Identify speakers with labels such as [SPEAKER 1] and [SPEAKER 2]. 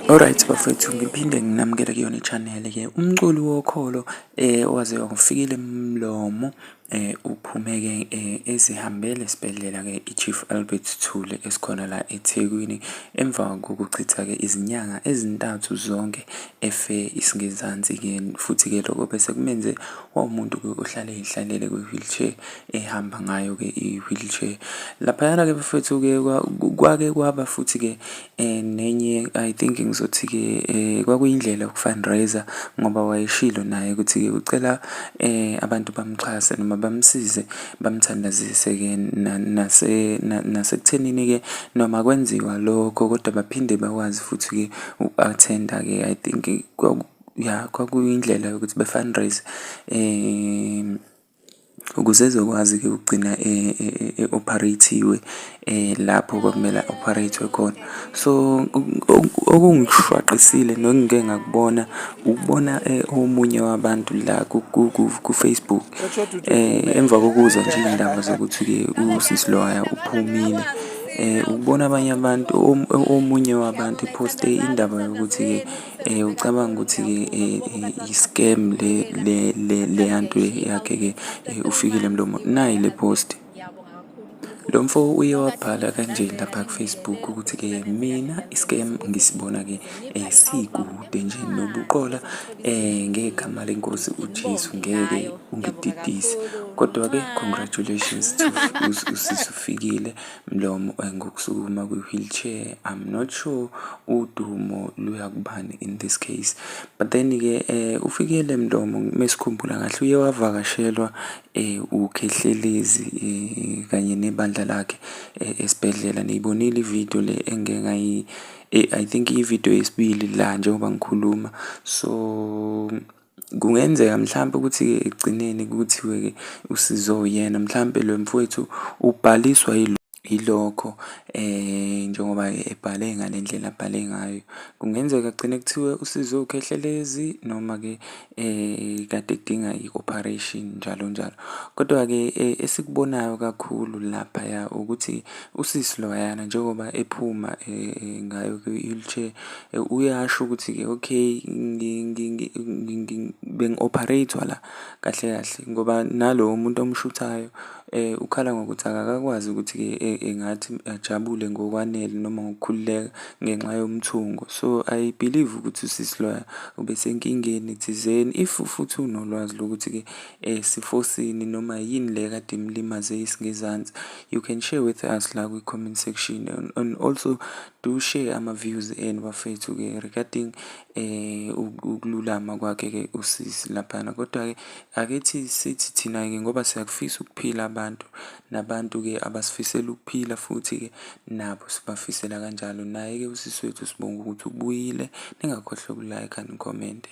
[SPEAKER 1] Alright bafethu, ngiphinde nginamukele kuyona i-channel-ke. Umculi wokholo owaziwa ngoFikile Mlomo uphume-ke ezihambele esibhedlela-ke i-Chief Albert Thule esikhona la eThekwini emva kokuchitha-ke izinyanga ezintathu zonke efe isingezansi-ke, futhi-ke lokho bese kumenze wawumuntu-ke ohlale ehlalele kwi-wheelchair ehamba ngayo-ke i-wheelchair. Laphayana-ke bafethu-ke kwake kwaba futhi-ke nenye I think ngizothi-ke kwakuyindlela yoku-fundraiser ngoba wayeshilo naye ukuthi-ke ucela abantu bamxhase noma bamsize bamthandazise-ke nasekuthenini-ke noma kwenziwa lokho kodwa baphinde bakwazi futhi-ke uku-attenda-ke I think kwakuyindlela yokuthi be-fundraise ukuze ezokwazi-ke ukugcina e-operate-iwe lapho kwakumele operate khona. So okungishwaqisile nokungike ngakubona ukubona omunye wabantu la ku-Facebook emva kokuzwa nje iy'ndaba zokuthi-ke usisi loya uphumile, ukubona abanye abantu omunye wabantu iphoste indaba yokuthi-ke ucabanga ukuthi-ke i-scam le yanto yakhe-ke uFikile Mlomo. Nayi le post. Lo mfo uye wabhala kanje lapha ku-Facebook ukuthi-ke mina i-scam ngisibona-ke sikude nje nobuqola ngegama lenkosi uJesu ngeke ungididise, kodwa-ke congratulations to usisi uFikile Mlomo ngokusukuma kwi-wheelchair. I'm not sure udumo luya kubani in this case, but then-ke uFikile Mlomo mesikhumbula kahle uye wavakashelwa uKhehlelezi kanye nebandla lakhe esibhedlela. Niyibonile ividiyo le engeke I think ividiyo yesibili la njengoba ngikhuluma. So kungenzeka mhlawumbe ukuthi-ke ekugcineni kuthiwe-ke usizo uyena, mhlawumbe lo mfowethu ubhaliswa yilokho njengoba ebhale ngale ndlela abhale ngayo. Kungenzeka agcine kuthiwe usizo uKhehlelezi noma-ke kade edinga i-operation njalo njalo, kodwa-ke esikubonayo kakhulu laphaya ukuthi usisi loyana njengoba ephuma ngayo kwi-wheelchair uyasho ukuthi-ke okay bengi-operate-wa la kahle kahle, ngoba nalowo muntu omshuthayo ukhala ngokuthi akakwazi ukuthi-ke engathi ajabule ngokwanele noma ngokukhululeka ngenxa yomthungo. So I believe ukuthi usisi loya ubesenkingeni thizeni. If futhi unolwazi lokuthi-ke sifosini noma yini le kade imlimaze isingezansi, you can share with us la kwi-comment section, and also do share ama-views enu bafethu-ke regarding ukululama kwakhe-ke usisi laphana. Kodwa-ke akethi sithi thina-ke ngoba siyakufisa ukuphila abantu, nabantu-ke abasifisela ukuphila futhi-ke nabo sibafisela kanjalo. Naye-ke usisi wethu sibonga ukuthi ubuyile, ningakhohlwa uku-like and comment.